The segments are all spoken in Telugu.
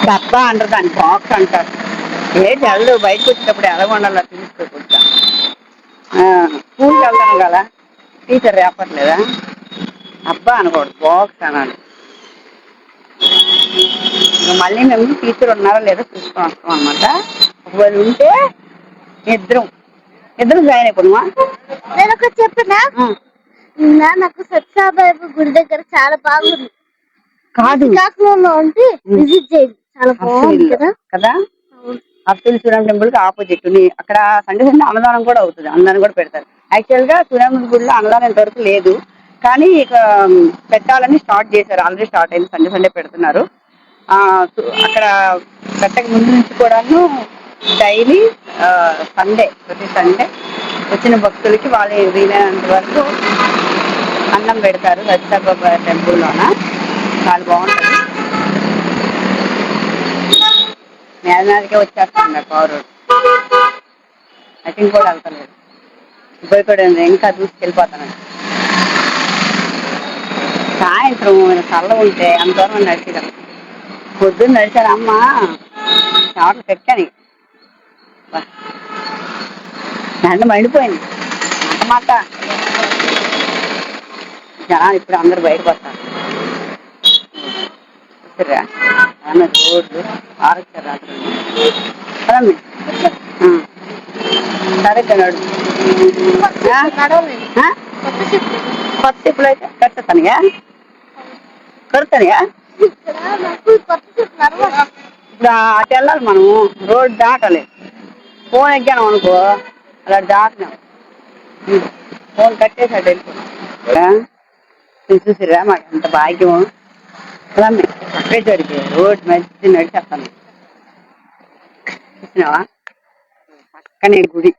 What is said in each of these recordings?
డబ్బా అంటారు, దాన్ని బాక్స్ అంటారు. ఏంటి వెళ్ళు బయటకు వచ్చేటప్పుడు ఎలా ఉండాలో తీసుకోకుండా. స్కూల్కి వెళ్తాను కదా, టీచర్ రేపట్లేదా, అబ్బా అనకూడదు, బాక్స్ అనాలి. మళ్ళీ మేము టీచర్ ఉన్నారో లేదో చూసుకొని వస్తాం అనమాట. ఒకవేళ ఉంటే ఇద్దరం జాయిన్ అయిపోదామా. నేను ఒకటి చెప్పనా, నాకు సత్యసాయిబాబా గుడి దగ్గర చాలా బాగుంది. కాదు శ్రీకాకుళంలో ఉంటే విజిట్ చేయండి, చాలా బాగుంది కదా. అబ్దుల్ సూరం టెంపుల్ కి ఆపోజిట్ అక్కడ సండే అన్నదానం కూడా అవుతుంది, అన్నదానం కూడా పెడతారు. యాక్చువల్ గా సూర్యమ్మ గుడిలో అన్నదానం ఇంతవరకు లేదు, కానీ ఇక పెట్టాలని స్టార్ట్ చేశారు, ఆల్రెడీ స్టార్ట్ అయింది. సండే పెడుతున్నారు. అక్కడ పెట్టక ముందు నుంచి కూడాను డైలీ ప్రతి సండే వచ్చిన భక్తులకి వాళ్ళు వీలైనంత వరకు అన్నం పెడతారు సత్యసాయిబాబా టెంపుల్లోన. చాలా బాగుంటుంది. మేళనాడికే వచ్చేస్తాను పవర్ ఐ థింక్ కూడా వెళ్తలేదు, ఇబ్బంది కూడా ఇంకా దూసుకెళ్ళిపోతాను. సాయంత్రం చల్ల ఉంటే అంత దూరం నడిచేదాన్ని. పొద్దున్న నడిచాను అమ్మ, చాట్లు పెట్టాను, ఎండ మండిపోయింది మాట. జనాలు ఇప్పుడు అందరు బయటకు వస్తారు. రోడ్లు ఆరొచ్చారు రాత్రి. సరే నడు. కొత్త చెప్పులు అయితే కడతానియా ఇప్పుడు అటు వెళ్ళాలి మనము, రోడ్డు దాటాలి. ఫోన్ ఎక్కాను అనుకో అలా దాటినాం, ఫోన్ కట్టేసాడు వెళ్ళిపోయాం. చూసిరా మాకు ఎంత భాగ్యం. అక్కడే జరిగే రోడ్డు మధ్య నడిచేస్తాను. చూసినావా, పక్కనే గుడి,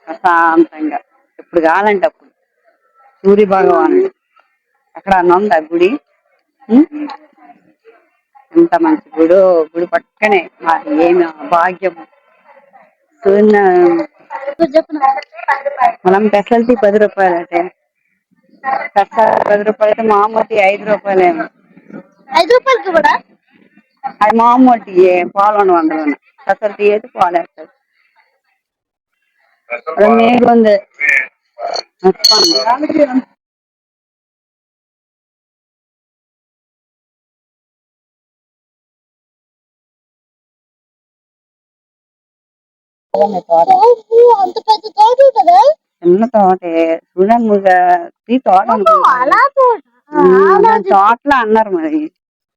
ప్రశాంతంగా ఎప్పుడు కావాలంటే అప్పుడు. సూర్య భగవానుడు అక్కడ ఉందా గుడి, ఎంత మంచి గుడో. గుడి పక్కనే ఏమి భాగ్యము. మనం పెసల్టీ 10 రూపాయలు అంటే, పెసలు 10 రూపాయలు అయితే మామూలు 5 రూపాయలేమో. 5 రూపాయలకి కూడా అది మామూలు పాలను అందులో పెసల్టీ అయితే పాలేస్తారు. మేలుంది. అంత పెద్ద తోట కదా, చిన్న తోటే చూడంగా తోట తోటలో అన్నారు మరి,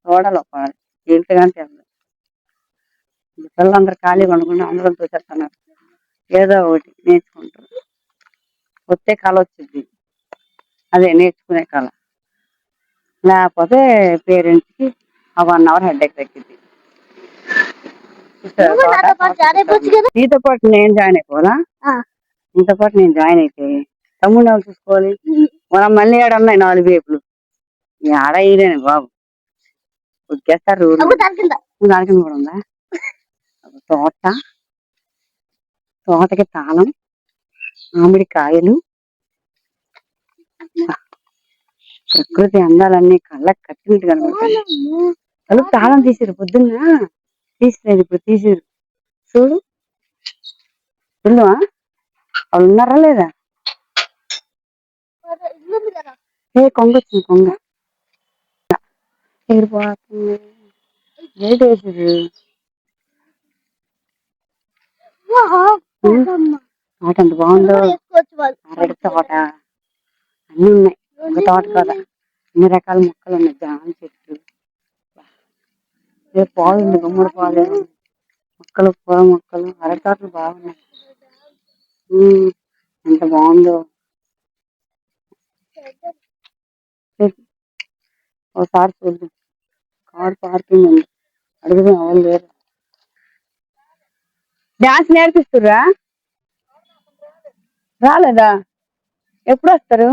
తోటలో ఏంటంటే పిల్లలందరూ ఖాళీ కొనుక్కుంటే అందరం చూసేస్తున్నారు. ఏదో ఒకటి నేర్చుకుంటారు, వచ్చే కళ వచ్చింది, అదే నేర్చుకునే కళ. లేకపోతే పేరెంట్స్ కి 1 అవర్ హెడ్ఏక్ తగ్గింది. నీతో పాటు నేను జాయిన్ అయిపోవాలా? నీతో పాటు నేను జాయిన్ అయితే తమ్ముడు వాళ్ళు చూసుకోవాలి. మనం మళ్ళీ ఏడున్నాయి 4 వేపులు, ఆడ ఇదేనే బాబు వచ్చేస్తారు. దానికి కూడా ఉందా తోటకి తాళం, మామిడి కాయలు, ప్రకృతి అందాలన్నీ కళ్ళకి కట్టినట్టు కనబడతాయి. కలుపు తాళం తీసిరు, పొద్దున్న తీసిలేదు, ఇప్పుడు తీసిరు. చూడు చూడవా, వాళ్ళు ఉన్నారా లేదా? కొంగ వచ్చింది, కొంగ ఎగిరిపోతుంది. లేట్ వేసిరు. తోట ఎంత బాగుందో, అరటి తోట అన్ని ఉన్నాయి. ఒక తోట కదా, అన్ని రకాల మొక్కలు ఉన్నాయి. జామ చెట్టు, పాలు ఉంది, గుమ్మడి పాలు మొక్కలు, పూల మొక్కలు, అరటి తోటలు బాగున్నాయి. ఎంత బాగుందో. ఒకసారి చూద్దాం, కార్ పార్కింగ్ ఉంది, అడుగుదాం. ఎవరు లేరు. డాన్స్ నేర్పిస్తుర్రా? రాలేదా? ఎప్పుడు వస్తారు?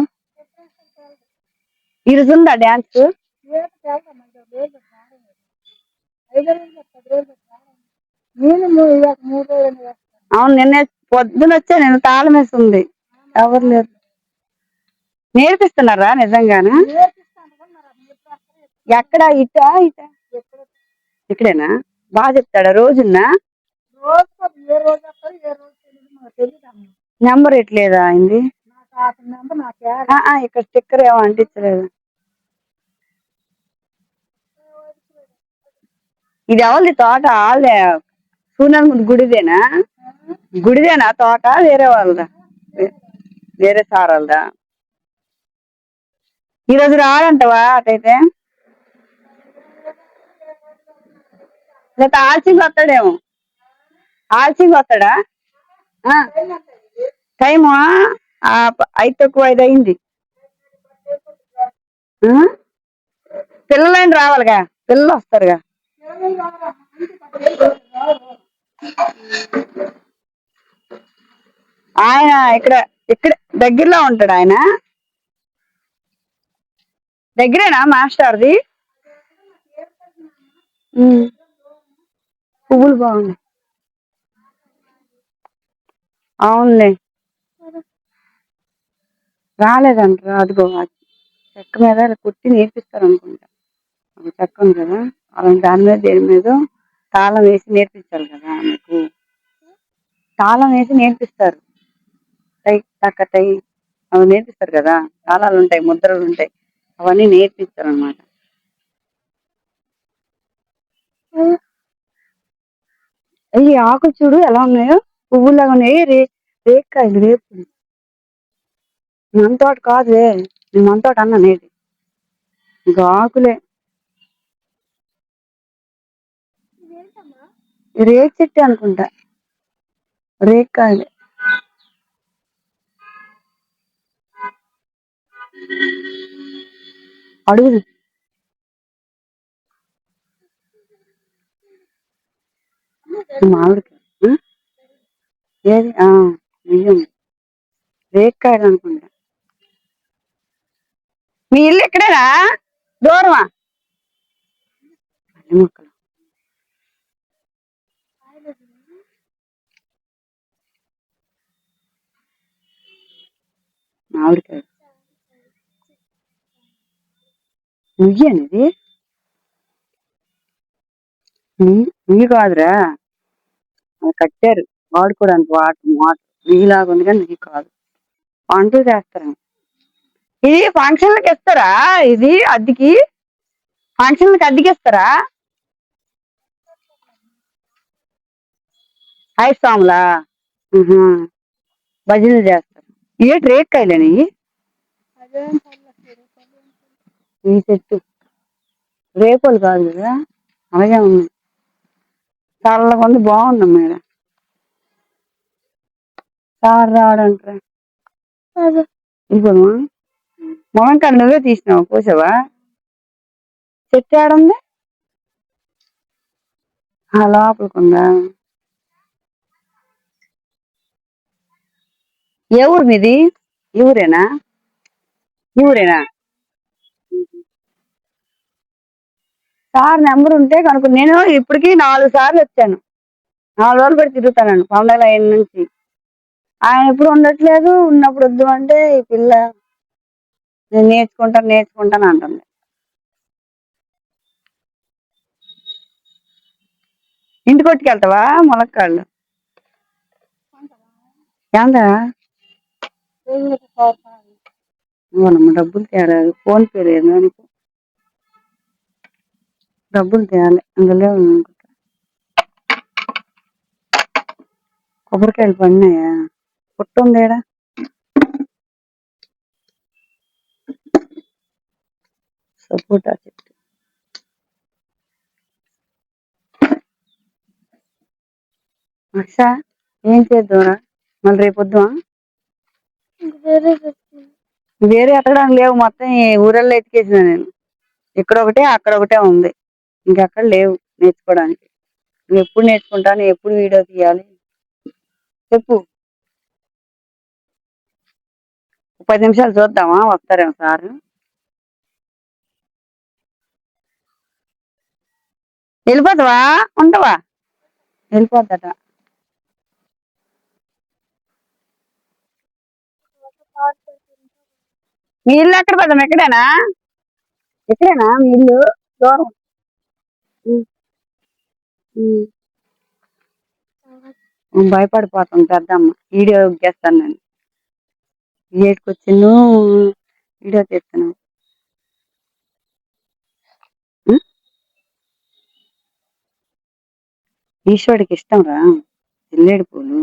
ఈరోజు ఉందా డాన్స్? అవును, నిన్న పొద్దున వచ్చా నేను, తాళం వేసి ఉంది, ఎవరు లేరు. నేర్పిస్తున్నారా నిజంగానా? ఎక్కడ? ఇటా ఇటా ఇక్కడేనా? బాగా చెప్తాడా రోజున్నా? నెంబర్ ఎట్లేదా అయింది? ఇక్కడ స్టిక్కర్ ఏమో అంటించలేదు. ఇది ఎవరిది తోట? వాళ్ళే సూనమ్మ గుడిదేనా? గుడిదేనా తోట వేరే వాళ్ళదా? వేరే సార్ వాళ్ళదా? ఈరోజు రాడంటవా అటైతే? లేకపోతే ఆల్చింగ్ వస్తాడేమో. ఆల్చింగ్ వస్తాడా? టైము 5 తక్కువ 5 అయింది. పిల్లలైన రావాలిగా, పిల్లలు వస్తారుగా. ఆయన ఇక్కడ ఇక్కడ దగ్గరలో ఉంటాడు. ఆయన దగ్గరేనా మాస్టర్ది? పువ్వులు బాగున్నాయి. అవునులే. రాలేదంటారా? అదిగో చెక్క మీద కుట్టి నేర్పిస్తారు అనుకుంటా. చెక్క ఉంది కదా, అలాంటి దాని మీద దేని మీద తాళం వేసి నేర్పించాలి కదా. మీకు తాళం వేసి నేర్పిస్తారు. టై టక్క టై అవి నేర్పిస్తారు కదా. తాళాలు ఉంటాయి, ముద్రలు ఉంటాయి, అవన్నీ నేర్పిస్తారు అన్నమాట. ఈ ఆకులు చూడు ఎలా ఉన్నాయో, పువ్వులాగా ఉన్నాయి. రేక్కాయలు, రేపులు. మన తోట కాదులే, నేను మన తోట అన్నా నేటి. ఇంకా ఆకులే. రేక్ చెట్టు అనుకుంటా, రేక్కాయలు. అడుగుదు. మామిడికాయ ఏది? బియ్యం రేక్కాయలు అనుకుంటా. మీ ఇల్లు ఎక్కడేనా? దూరమా? మొక్కలు మామిడికాయ నువ్వు అనేది నువ్వు కాదురా, కట్టారు వాడుకోవడానికి. వాటర్ నీలాగా ఉంది కానీ నువ్వు కాదు, వంటలు చేస్తారా? ఇది ఫంక్షన్లకు ఇస్తారా? ఇది అద్దెకి? ఫంక్షన్లకు అద్దెకి ఇస్తారా? 5 సాములా? భజనలు చేస్తారు. ఏంటి రేక్కాయలని? ఈ చెట్టు రేపులు కాదు కదా, అలాగే ఉంది. చల్లగా ఉంది, బాగుందమ్మా. ఇక్కడ సార్ రావడంటారా? ఇదిగోమ్మా, మొహంకాడ నువ్వే తీసినావు, కోసావా? చెట్టు ఏడుంది? లోపలికుందా? ఏ ఊరు మీది? ఈ ఊరేనా? ఈ ఊరేనా? సార్ నెంబర్ ఉంటే కనుక, నేను ఇప్పటికి 4 సార్లు వచ్చాను. 4 రోజులు పెట్టి తిరుగుతాను పండగల అయిన నుంచి. ఆయన ఎప్పుడు ఉండట్లేదు. ఉన్నప్పుడు వద్దు అంటే ఈ పిల్ల నేను నేర్చుకుంటాను అంటుంది. ఇంటి కొట్టుకెళ్తావా? ములక్కాళ్ళు ఏందా? డబ్బులు తేరాదు. ఫోన్ పే లేదు అనుకో. డబ్బులు తేయాలి, అందులో కొబ్బరికాయలు పడినాయా? పుట్టుందేడా? సపోటా చెట్టు. అక్ష ఏం చేద్దాంరా? మళ్ళీ రేపు వద్దామా? వేరే ఎత్తడానికి లేవు, మొత్తం ఈ ఊరల్లో ఎత్తికేసిన నేను. ఇక్కడ ఒకటే అక్కడ ఒకటే ఉంది, ఇంకెక్కడ లేవు నేర్చుకోవడానికి. నువ్వు ఎప్పుడు నేర్చుకుంటాను, ఎప్పుడు వీడియో తీయాలి చెప్పు. 10 నిమిషాలు చూద్దామా, వస్తారేమో సార్. వెళ్ళిపోతావా? ఉంటావా? వెళ్ళిపోద్దట. మీ ఇల్లు ఎక్కడ పడ్డాం? ఎక్కడేనా? ఎక్కడేనా మీ ఇల్లు? దూరం. భయపడిపోతాం పెద్దమ్మ వీడియో చేస్తాను నేను ఏటికి వచ్చిండు వీడియో తీస్తాను ఈశ్వరుడికి ఇష్టం రా జిల్లేడు పూలు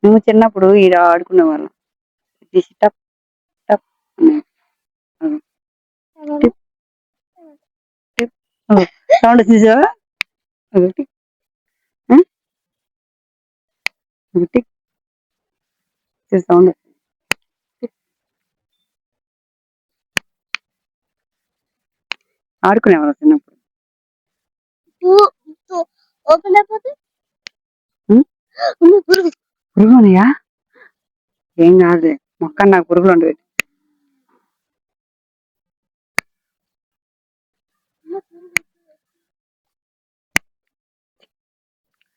నువ్వు చిన్నప్పుడు ఈడ ఆడుకునే వాళ్ళం టప్ టప్ సౌండ్ చూసావా సౌండ్ ఆడుకునేవాళ్ళం చిన్నప్పుడు ఓపెన్ అయిపోతే పురుగులున్నాయా ఏం కాదు మొక్క నాకు పురుగులు ఉండవు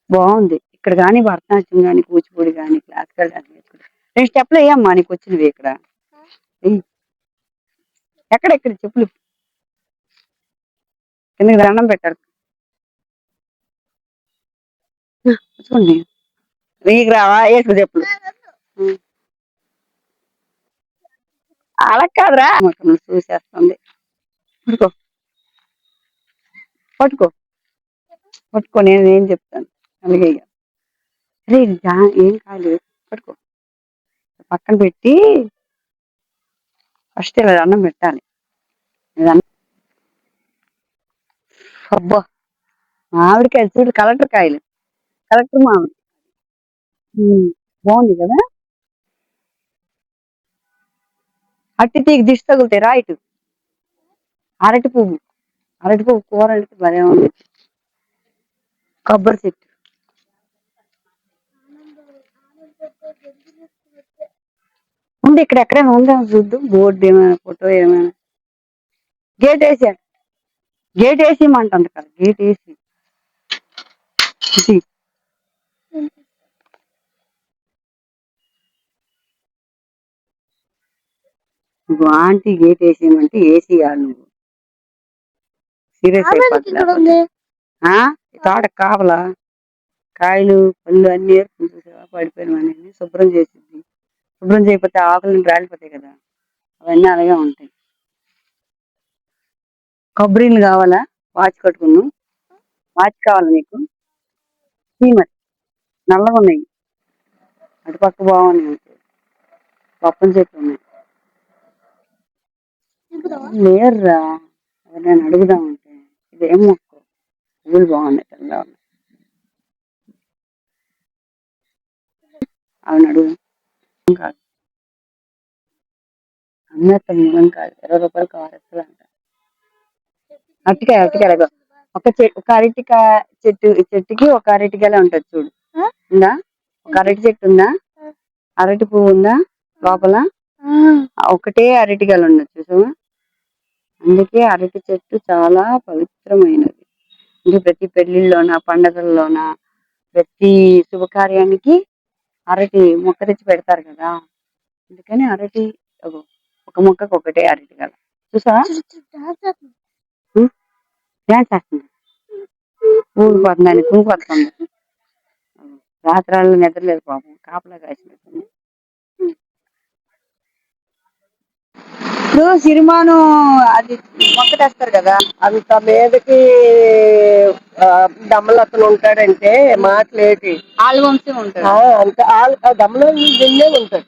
బాగుంది ఇక్కడ కానీ భరతనాట్యం కానీ కూచిపూడి కానీ క్లాసికల్ కానీ నేర్చుకుంటా 2 స్టెప్లు వేయమ్మా నీకు వచ్చినవి ఇక్కడ ఎక్కడెక్కడ చెప్పులు కిందకి దండం పెట్టారు చూడండి నీకు రావా వేసుకు చెప్పులు అలా కాదురా నువ్వు చూసేస్తుంది పట్టుకో పట్టుకో పట్టుకో నేను ఏం చెప్తాను అలాగే అరే ఏం కాదు పట్టుకో పక్కన పెట్టి ఫస్ట్ ఇలా అన్నం పెట్టాలి అబ్బా మామిడికాయలు చూడు కలెక్టర్ కాయలు కలెక్టర్ మామిడి బాగుంది కదా అట్టి తీగ దిష్టి తగులుతాయి రా ఇటు అరటి పువ్వు కూర అంటే భలే ఉంది కొబ్బరి చెట్టు ఉంది ఇక్కడ ఎక్కడైనా ఉందా చూద్దు బోర్డు ఏమైనా ఫోటో ఏమైనా గేట్ వేసేయమంటుంది కదా గేట్ వేసి ఆంటీ గేట్ వేసేయమంటే వేసేయాలి నువ్వు సీరియస్ అయిపోతుంది తోట కాపలా కాయలు పళ్ళు అన్ని పడిపోయినవన్నీ శుభ్రం చేసింది శుభ్రం చేయకపోతే ఆకులు రాలిపోతాయి కదా అవన్నీ అలాగే ఉంటాయి కొబ్బరిలు కావాలా వాచ్ కట్టుకున్నావు వాచ్ కావాలా నీకు సీమర్ నల్లగా ఉన్నాయి అటుపక్క బాగున్నాయి పప్పని చెట్లు ఉన్నాయి లేరురా నేను అడుగుదామంటే ఇదేం మొక్క పువ్వులు బాగున్నాయి తెల్లగా ఉన్నాయి అవును అడుగు కాదు అమ్మేస్తాం కాదు 20 రూపాయలు కావాలి అంట అరటికాయ ఒక అరటికాయ చెట్టుకి ఒక అరటికాయలే ఉంటది చూడు ఉందా ఒక అరటి చెట్టు ఉందా అరటి పువ్వు ఉందా లోపల ఒకటే అరటికాయలు ఉండదు చూసావా అందుకే అరటి చెట్టు చాలా పవిత్రమైనది అంటే ప్రతి పెళ్లిళ్ళలోన పండగల్లోన ప్రతి శుభకార్యానికి అరటి మొక్క తెచ్చి పెడతారు కదా అందుకని అరటి ఒక మొక్కకు ఒకటే అరటికాయ చూసావా డ్యాన్స్ చేస్తుంది ఊగిపోతుంది ఊగిపోతుంది రాత్రాళ్ళు నిద్రలేదు పాపం కాపలా కాసినట్టుంది ఇప్పుడు సిరిమాను అది మొక్క తెస్తారు కదా అంత మీదకి దమ్మలతను ఉంటాడంటే మాటలేటి ఆల్బమ్సే ఉంటాడు అంత దమ్మలో నిన్నే ఉంటాడు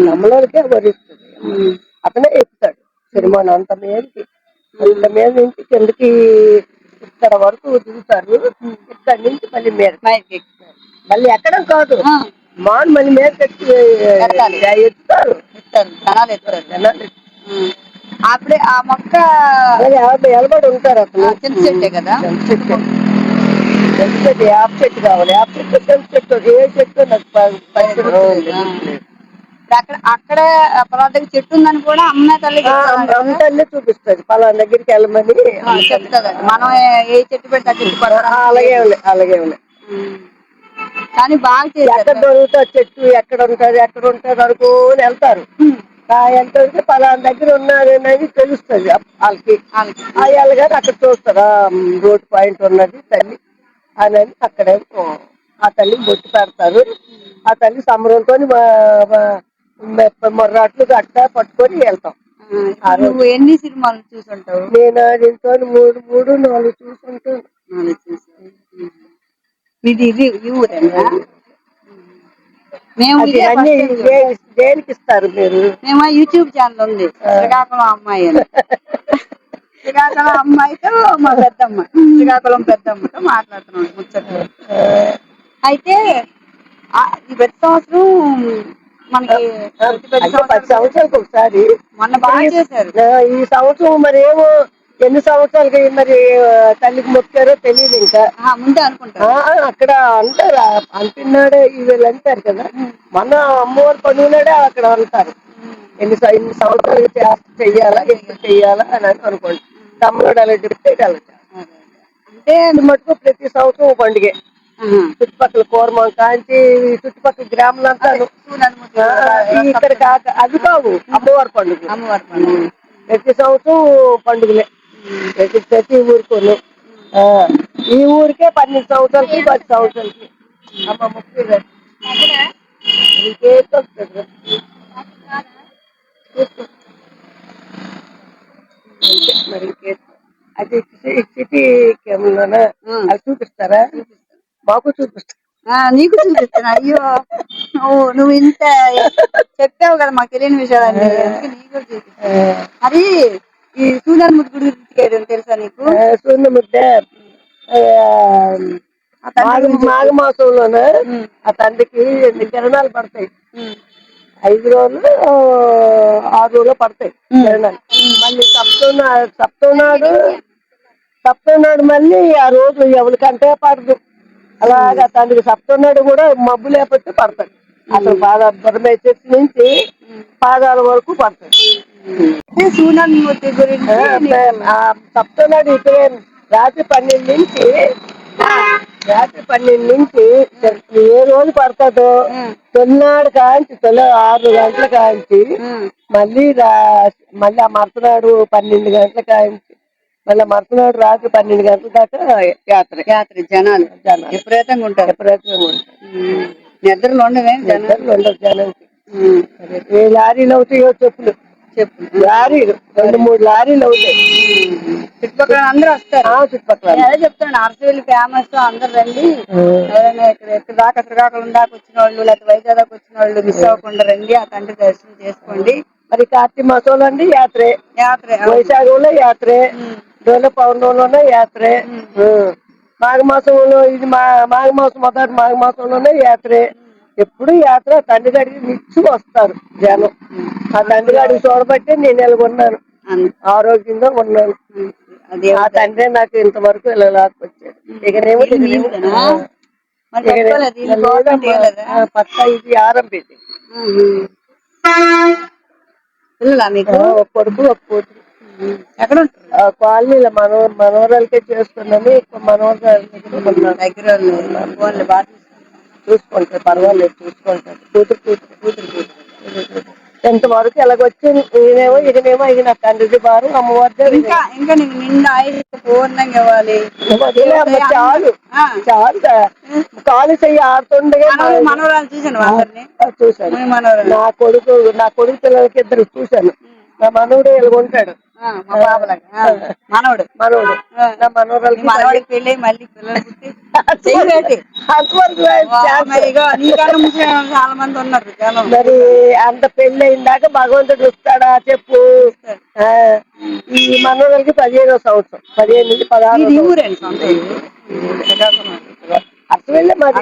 దమ్మలోకే వరిస్తుంది అతనే ఎక్కుతాడు సిరిమాను అంత మీదకి నుంచి కిందకి ఇక్కడ వరకు దిగుతారు ఇక్కడ నుంచి మళ్ళీ మీద మళ్ళీ ఎక్కడం కాదు మాను మళ్ళీ మీద ఎత్తుతారు జనాలు అప్పుడే ఆ మొక్క ఎలబడి ఉంటారు అసలు చిన్న చెట్టే కదా చెట్టు యాప్ చెట్టు కావాలి యాప్ చెట్టు చెంచు చెట్టు ఏ చెట్టు నాకు అక్కడ పలానా దగ్గర చెట్టు ఉందని కూడా అమ్మ తల్లి చూపిస్తుంది పలానా దగ్గరికి వెళ్ళమని చెప్తుంది మనం ఏ చెట్టు పెడితే ఆ చెట్టు అలాగే ఉన్నాయి కానీ బాగా ఎక్కడ దొరుకుతుంది చెట్టు ఎక్కడ ఉంటది అనుకోని వెళ్తారు ఎంత పలానా దగ్గర ఉన్నది తెలుస్తుంది వాళ్ళకి వెళ్ళగానే అక్కడ చూస్తారా రోడ్ పాయింట్ ఉన్నది తల్లి అని అక్కడ ఆ తల్లికి బొట్టు పెడతారు. ఆ తల్లి సంబరంతో మొర్రాట్లు గట్ట పట్టుకొని వెళ్తాం. నువ్వు ఎన్ని సినిమాలు చూసుంటావు? నేను దీంతో 4 చూసుంటాను. ఇది ఈ ఊరేనా? మేము దేనికి ఇస్తారు మీరు? మేము యూట్యూబ్ ఛానల్ ఉంది, శ్రీకాకుళం అమ్మాయి అని. శ్రీకాకుళం అమ్మాయితో మా పెద్దమ్మ, శ్రీకాకుళం పెద్దమ్మతో మాట్లాడుతున్నాం ముచ్చట్లు. అయితే ఈ ప్రతి సంవత్సరం మనకి 10 సంవత్సరాలకు ఒకసారి మొన్న బాగా చేశారు. ఈ సంవత్సరం మరి ఏమో ఎన్ని సంవత్సరాలకి మరి తల్లికి మొక్కారో తెలియదు. ఇంకా ముందే అనుకుంటారు అక్కడ అంటారు, అంటున్నాడే వీళ్ళు అంటారు కదా. మన అమ్మవారి పండుగనాడే అక్కడ అంటారు ఎన్ని సంవత్సరాలు చెయ్యాలా, ఎప్పుడు చెయ్యాలా అని అనుకోండి. తమ్ముడు అలా చెప్తే అంటే మటుకు ప్రతి సంవత్సరం పండుగ. చుట్టుపక్కల కోరమం కాంచి చుట్టుపక్కల గ్రామాలంతా ఇక్కడ కాక అది కావు అమ్మవారి పండుగ. అమ్మవారి పండుగ ప్రతి సంవత్సరం పండుగలే ప్రతి ఊరికోను. ఈ ఊరికే 12 సంవత్సరాలకి 10 సంవత్సరాలకి అమ్మ ముఖ్య మరి అది సిటీ కెమెరానా అది చూపిస్తారా? మాకు చూపిస్తారు. నీకు చూపిస్తాను. అయ్యో నువ్వు ఇంత చెప్పావు కదా మాకు తెలియని విషయాలన్నీ, నీకు కూడా చూపిస్తాను. అది ఈ సూర్యముద్ద గుడి తెలుసా నీకు? సూర్యముద్ద మాఘ మాసంలోనే ఆ తండ్రికి 2 కిరణాలు పడతాయి. 5 రోజులు 6 రోజులు పడతాయి కిరణాలు. మళ్ళీ సప్తం నాడు మళ్ళీ ఆ రోజు ఎవరికంటే పడదు. అలాగా తండ్రికి సప్తం నాడు కూడా మబ్బు లేకపోతే పడతాయి. అసలు బుర్రమేసేసి నుంచి పాదాల వరకు పడతాయి. సప్తం నాడు ఇక్కడే రాత్రి 12 నుంచి ఏ రోజు పడతాదో తొలినాడు కాంచి 6 గంటల కాంచి మళ్ళీ ఆ మరుసనాడు 12 గంటల కాంచి మళ్ళీ మరుసనాడు రాత్రి 12 గంటల దాకా యాత్ర. జనాలు విపరీతంగా ఉంటారు. నిద్రలు ఉండవే, నిద్రలు ఉండవు జనానికి. ఏ లారీలు అవుతాయో చెప్పులు లారీలు 2-3 లారీలు అవుతాయి. చుట్టుపక్కల అందరూ వస్తారు. చుట్టుపక్కల అదే చెప్తాను, అరసవెల్లి ఫేమస్, అందరు రండి. ఎవరైనా ఇక్కడ దాకా శ్రీకాకుళం దాకా వచ్చిన వాళ్ళు, లేకపోతే వైజాగ్ దాకా వచ్చిన వాళ్ళు మిస్ అవ్వకుండా రండి, ఆ తండ్రి దర్శనం చేసుకోండి. మరి కార్తీక మాసంలో అండి యాత్రే, వైశాఖంలో యాత్రే, డోల పౌర్ణంలోనే యాత్రే, మాఘ మాసంలో ఇది మాఘ మాసం మొదటి మాఘ మాసంలోనే యాత్రే. ఎప్పుడు యాత్ర. తండ్రి గారికి నిచ్చు వస్తారు జనం. ఆ తండ్రి గారికి చూడబట్టి నేను ఎలాగొన్నాను, ఆరోగ్యంగా ఉన్నాను. ఆ తండ్రి నాకు ఇంతవరకు ఇలా లాక్కొచ్చాడు. ఇకనేమో పక్క ఇది ఆరంభించి ఒక కొడుకు ఒక కూతురు. ఎక్కడ కాలనీలో మనోరాలకే చేస్తున్నాను. మనోరాలు దగ్గర చూసుకుంటారు, పర్వాలేదు చూసుకుంటారు. కూతురు ఎంతవరకు ఎలాగొచ్చి ఇకనేమో ఇక నా తండ్రి బారు అమ్మవారి ఇంకా నీకు నిన్న పూర్ణంగా ఇవ్వాలి. చాలు కాలు చెయ్యి ఆడుతుండగా మనవరాలు చూశాను. నా కొడుకు పిల్లలకి 2 చూశాను. నా మనవుడు ఎలాగుంటాడు, మనవడు నా మనవరాలకి పెళ్ళి మళ్ళీ పిల్లలు పుట్టి చాలా మంది ఉన్నారు. మరి అంత పెళ్లి అయిందాక భగవంతుడు చూస్తాడా చెప్పు? ఈ మనవరాలకి 15వ సంవత్సరం, 15 నుంచి 16. అసలు మరి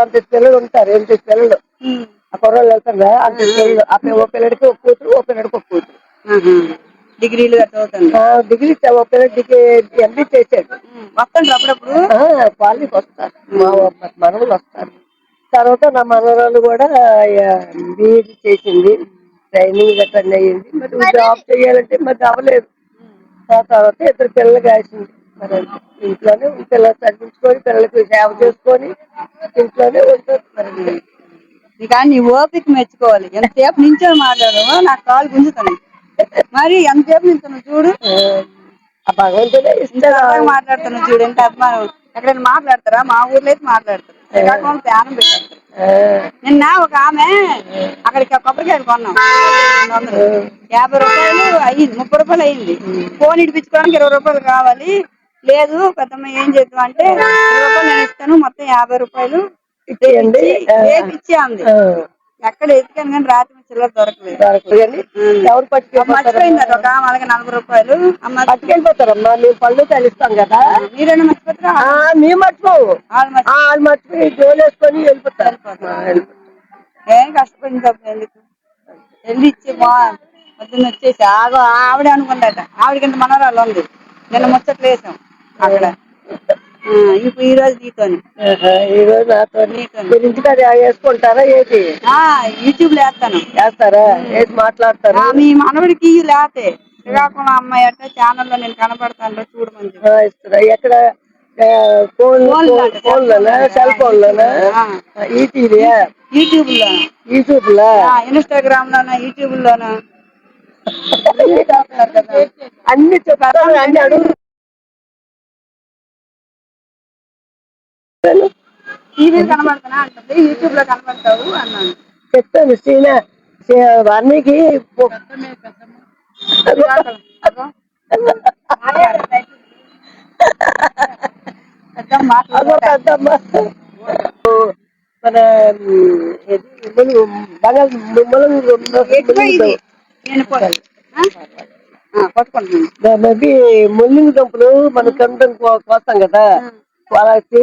అంత పిల్లలు ఉంటారు, 8 పిల్లలు. ఆ కుర్రోళ్ళు వెళ్తారా అంత పిల్లలు. ఓ పిల్లడికి ఒక కూతురు, ఓ పిల్లడికి ఒక కూతురు. డిగ్రీలు డిగ్రీ ఒక పిల్లడికి ఎంపీ చేశాడు. వస్తాడు అప్పుడప్పుడు, వాళ్ళకి వస్తారు, మనవలు వస్తారు. తర్వాత నా మనవరాలు కూడా బీఈడీ చేసింది, ట్రైనింగ్ అటెండ్ అయ్యింది. మరి జాబ్ చేయాలంటే మరి అవ్వలేదు. ఆ తర్వాత 2 పిల్లలు కాసింది. మరి ఇంట్లోనే పిల్లలు చదివించుకొని పిల్లలకి సేవ చేసుకొని ఇంట్లోనే ఉంటుంది. మరి కానీ నీ ఓపిక మెచ్చుకోవాలి. ఎంతసేపు నుంచో మాట్లాడము, నాకు కాలు గుంజుతాను. మరి ఎంతసేపు నించున్నావు చూడు, ఆ భగవంతుడే ఇస్తాడు. మాట్లాడుతున్నావు చూడు, ఎంత అభిమానం. ఎక్కడైనా మాట్లాడతారా? మా ఊర్లో అయితే మాట్లాడతారు. శ్రీకాకుళం ప్యానం పెట్టారు. నిన్న ఒక ఆమె అక్కడికి కొబ్బరికాయలు కొన్నాం, 50 రూపాయలు అయ్యింది, 30 రూపాయలు అయ్యింది. ఫోన్ ఇడిపించుకోవడానికి 20 రూపాయలు కావాలి. లేదు పెద్దమ్మ ఏం చేద్దాం అంటే 20 రూపాయలు నేను ఇస్తాను, మొత్తం 50 రూపాయలు ఇచ్చి అంది. ఎక్కడ ఎత్తికాను కానీ రాత్రి చిల్లర దొరకలేదు. ఎవరు మర్చిపోయింది ఒక ఆమె, అలాగే 40 రూపాయలు పట్టుకెళ్ళిపోతారమ్మా. మేము పళ్ళు తెలుస్తాం కదా, మీరైనా మర్చిపోతారా? మేము మర్చిపోవు, వాళ్ళు మర్చిపోయి జోలేసుకొని వెళ్ళిపోతారు. ఏం కష్టపడింది తప్ప ఎందుకు వెళ్ళి ఇచ్చి పొద్దున్న వచ్చేసి ఆవిడ అనుకుందట. ఆవిడకింత మనవరాలు ఉంది. నిన్న ముచ్చట్లు వేసాం అక్కడ. ఇప్పుడు ఈ రోజు నీతోని, ఈ రోజు నాతో ఇంటికాడ వేసుకుంటారా? ఏది యూట్యూబ్ లో వేస్తారా? ఏది మాట్లాడతారా? మీ మనవడికి లేతే శ్రీకాకుళం అమ్మాయి అట్ట ఛానల్లో నేను కనపడతాను చూడమని ఇస్తారా? ఎక్కడ? ఫోన్లోనా, సెల్ ఫోన్ లోనా, యూట్యూబ్ లో, ఇన్స్టాగ్రామ్ లోనా, యూట్యూబ్ లోనా అన్ని చెప్తారు. అన్ని అడుగు టీవీలో కనబడతానా అంటుంది, యూట్యూబ్ లో కనబడతావు అన్నాను. చెప్తాను. వారికి మన ముల్లింగి దుంపలు మనం కంటం కోస్తాం కదా, వాళ్ళకి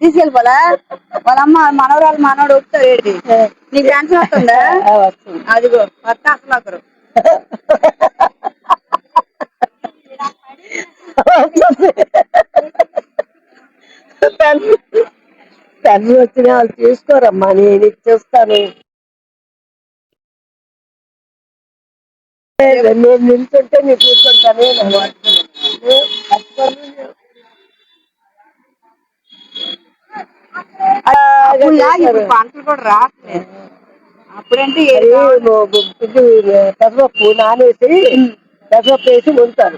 తీసుకెళ్ళిపోలా. వాళ్ళ అమ్మ మనవరాలు మనవడు వస్తారు ఏంటి? నీకు టెన్షన్ వస్తుందా? అదిగో కొత్త అసలు ఒకరు తండ్రి వచ్చిన వాళ్ళు తీసుకోరమ్మా, నేను ఇచ్చేస్తాను. నేను నిల్చుంటే నేను కూర్చుంటాను. పంటలు కూడా రావట్లేదు. అప్పుడంటే పెసరపప్పు నానేసి పెసరపప్పు వేసి వండుతారు.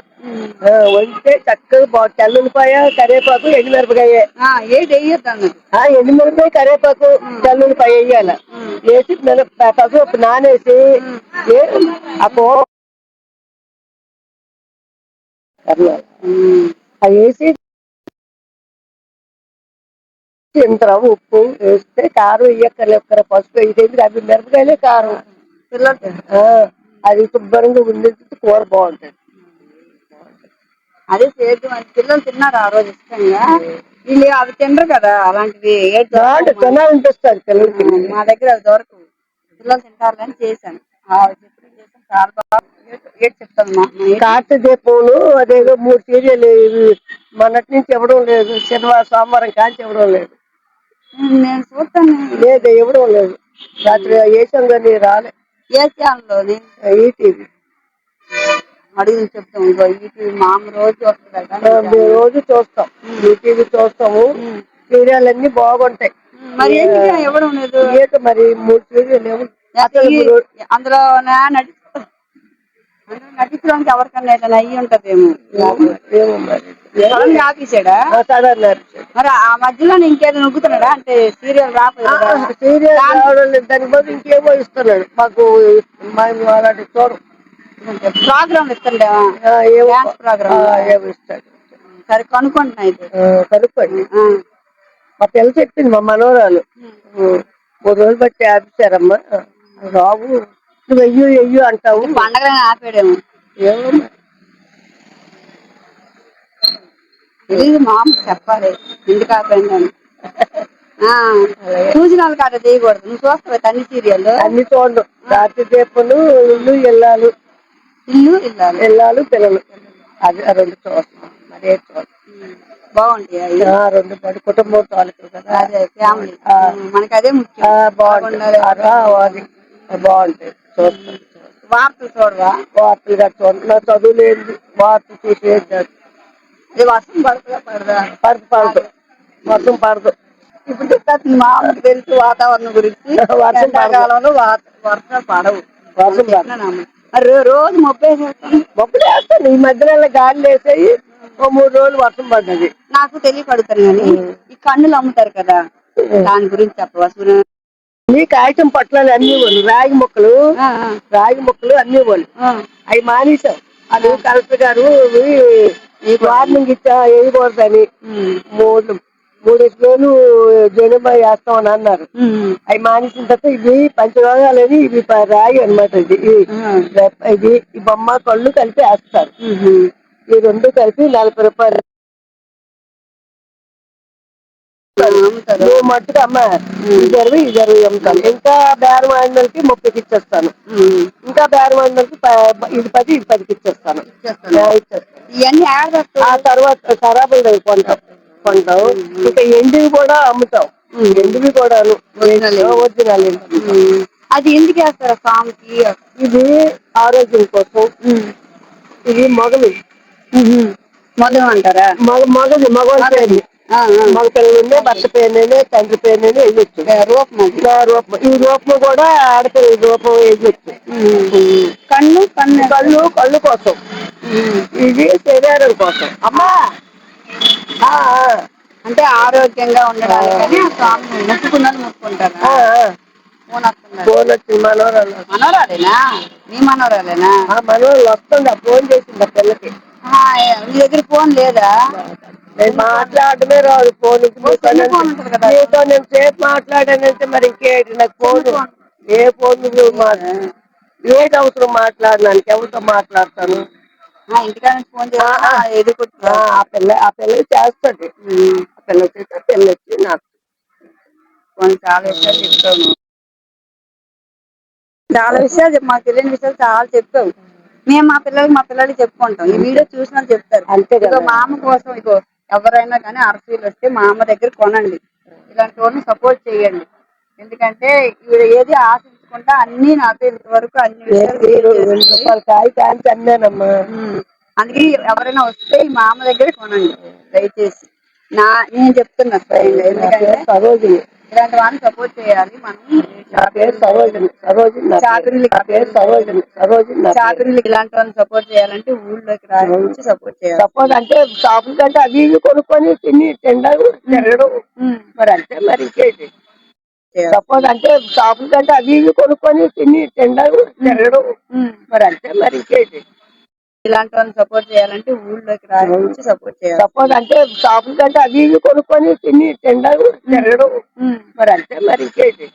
వండితే చక్కగా తెల్లుల్లిపాయ, కరివేపాకు, ఎండుమిరపకాయ, ఎండుమిరపకాయ, కరివేపాకు, తెల్లుల్లిపాయ వేయాలి. వేసి పెసరపప్పు నానేసి అవి వేసి ఇంత ఉప్పు వేస్తే, కారం ఇయ్యక్కర్లేక్కర, పసుపు వేసేది. అవి మిరపకాయలే కారం. అది శుభ్రంగా ఉండి కూర బాగుంటది. అదే చేద్దాం. పిల్లలు తిన్నారు ఆ రోజు ఇష్టంగా. వీళ్ళు అవి తినరు కదా అలాంటివి. తినాలనిపిస్తుంది పిల్లలకి. మా దగ్గర అవి దొరకవు. పిల్లలు తింటారని చేశాను. చాలా బాగా చెప్తాను. కార్తీక దీపంలో అదేదో 3 సీరియల్ మొన్నటి నుంచి ఇవ్వడం లేదు. శనివారం సోమవారం కాంచి ఇవ్వడం లేదు. నేను చూస్తాను. లేదు, ఇవ్వడం లేదు. రాత్రి వేసాం కానీ రాలే. ఏ ఛానల్? ఈటీవీ. అడిగి చెప్తాం. ఈటీవీ మామ రోజు వస్తుంది. రోజు చూస్తాం. ఈటీవీ చూస్తాము. సీరియల్ అన్ని బాగుంటాయి. మరి ఇవ్వడం లేదు. మరి 3 సీరియల్ అందులో నటించడానికి ఎవరికన్నా ఏదైనా అయ్యి ఉంటదేమో. ఆపేసాడా? మరి ఆ మధ్యలో ఇంకేదో నొక్కుతున్నాడా అంటే? సీరియల్ రాకపోతే సీరియల్ రావడం లేదు. దాని బదులు ఇంకేమో ఇస్తున్నాడు మాకు. అలాంటి చూడం. ప్రోగ్రామ్ ఇస్తుండే ప్రోగ్రామ్ ఏమో ఇస్తాడు. సరే కనుక్కుంటున్నా. అయితే కనుక్కోండి. మా పిల్ల చెప్పింది, మా మనవరాలు 3 రోజులు బట్టి ఆపిస్తారమ్మా. రావు, నువ్వు వెయ్యు అంటావు. పండగ ఆపాడేమో ఏమో తెలీదు. మామ చెప్పాలి ఎందుకు ఆపండి అని. చూసిన వాళ్ళు కాట చేయకూడదు. నువ్వు చూస్తావు అన్ని సీరియల్? అన్ని చూడను. రాత్రి దీపలు, ఇల్లు ఇల్లాలు, పిల్లలు, అది 2 చూస్తాం. మరే చూస్తాం. బాగుంటాయి. 2 పడి కుటుంబం తాలూకు కదా. అదే ఫ్యామిలీ మనకి అదే ముఖ్యం. బాగుంటుంది. బాగుంటాయి. చూస్తాం. వార్తలు చూడవా? వార్తలు కూడా చూడండి. నా చదువు లేదు. వార్తలు చూసి అది వర్షం పడుతుందా? పడదు. వర్షం పడదు. ఇప్పుడు చెప్తాను మామూలు తెలుసు వాతావరణం గురించి. వర్షాకాలంలో వర్షాలు పడవు. వర్షం మరి రోజు మబ్బులు వేస్తాను. ఈ మధ్యలో గాలి వేసాయి. ఓ 3 రోజులు వర్షం పడ్డది. నాకు తెలియక అడుగుతాను కానీ ఈ కన్నులు అమ్ముతారు కదా దాని గురించి చెప్పవా సూర్య? ఈ కాగితం పొట్లాలు అన్ని వాళ్ళు రాగి మొక్కలు అన్ని వాళ్ళు అవి మానేశాం. అది కలెక్టర్ గారు వార్నింగ్ ఇచ్చా వేయకూడదని 3 కిలోలు జనమా వేస్తామని అన్నారు. అవి మానేసిన తర్వాత ఇవి పంచరోగాలని ఇవి రాయి అనమాట. ఇది ఈ బొమ్మ కళ్ళు కలిపి వేస్తారు. ఈ 2 కలిపి 40 రూపాయలు మట్టుకు అమ్మ. ఇది 20 అమ్ముతాను. ఇంకా బేరం ఆడినకి 30కి ఇచ్చేస్తాను. ఇంకా బేరం ఆడినకి ఇది 10 ఇది 10కి ఇచ్చేస్తాను. ఇవన్నీ ఆ తర్వాత ఖరాబులు కొంటాం. ఇంకా ఎండివి కూడా అమ్ముతాం. ఎండివి కూడాను ఒరిజినల్. అది ఎందుకు వేస్తారు స్వామికి? ఇది ఆరోగ్యం కోసం. ఇది మొగలు అంటారా? మగది మగవాళ్ళ పేరు. మగ పిల్లలు భర్త పేరునే తండ్రి పేరునే వేయచ్చు. రూపం ఈ రూపం కూడా ఆడపిల్ల రూపం వేయచ్చు. కళ్ళు కోసం. ఇది శరీరం కోసం. అమ్మా అంటే ఆరోగ్యంగా ఉండడానికి స్వామి మొక్కుకుంటారా? మనోరాలేనా? నీ మనోరాలేనా? మనోళ్ళు వస్తుందా? ఫోన్ చేసిందా పిల్లకి? నీ దగ్గర ఫోన్ లేదా? నేను మాట్లాడమే రాదు. ఫోన్ నీతో నేను సేపు మాట్లాడానంటే మరి ఇంకేంటి నాకు ఫోన్? ఏ ఫోన్ ఏది అవసరం మాట్లాడడానికి? ఎవరితో మాట్లాడతాను? ఇంటికాడ ఫోన్ ఆ పిల్లకి చేస్తుంది. ఆ పిల్ల వచ్చేసి పిల్ల వచ్చి నాకు చాలా విషయాలు చెప్తాను. చాలా విషయాలు మాకు తెలియని విషయాలు చాలా చెప్పావు. మేము మా పిల్లలకి చెప్పుకుంటాం. ఈ వీడియో చూసిన చెప్తారు. అంతే కదా. మా అమ్మ కోసం ఎవరైనా కానీ అరసీలు వస్తే మా అమ్మ దగ్గర కొనండి. ఇలాంటి వాళ్ళని సపోర్ట్ చేయండి. ఎందుకంటే ఏది ఆశించకుండా అన్ని నాతో ఇంతవరకు అన్ని విషయాలు అన్నానమ్మా. అందుకని ఎవరైనా వస్తే మా అమ్మ దగ్గర కొనండి దయచేసి. నేను చెప్తున్నా స్వయంగా. ఎందుకంటే ఇలాంటి వాళ్ళని సపోర్ట్ చేయాలి మనం. చాకరీలు ఇలాంటి వాళ్ళని సపోర్ట్ చేయాలంటే ఊళ్ళోకి రాసి సపోర్ట్ చేయాలి. సపోర్ట్ అంటే షాపుల కంటే అవి ఇవి కొనుక్కొని తినడం మరి అంతే. మరి ఇంకేంటి? సపోజ్ అంటే షాపుల కంటే అవి ఇవి కొనుక్కొని తినడం మరి అంతే. మరి ఇంకేంటి? ఇలాంటి వాళ్ళని సపోర్ట్ చేయాలంటే ఊళ్ళోకి రాసి సపోర్ట్ చేయాలి. సపోజ్ అంటే షాపుల కంటే అవి ఇవి కొనుక్కొని తినడం మరి అంతే. మరి ఇంకేంటి?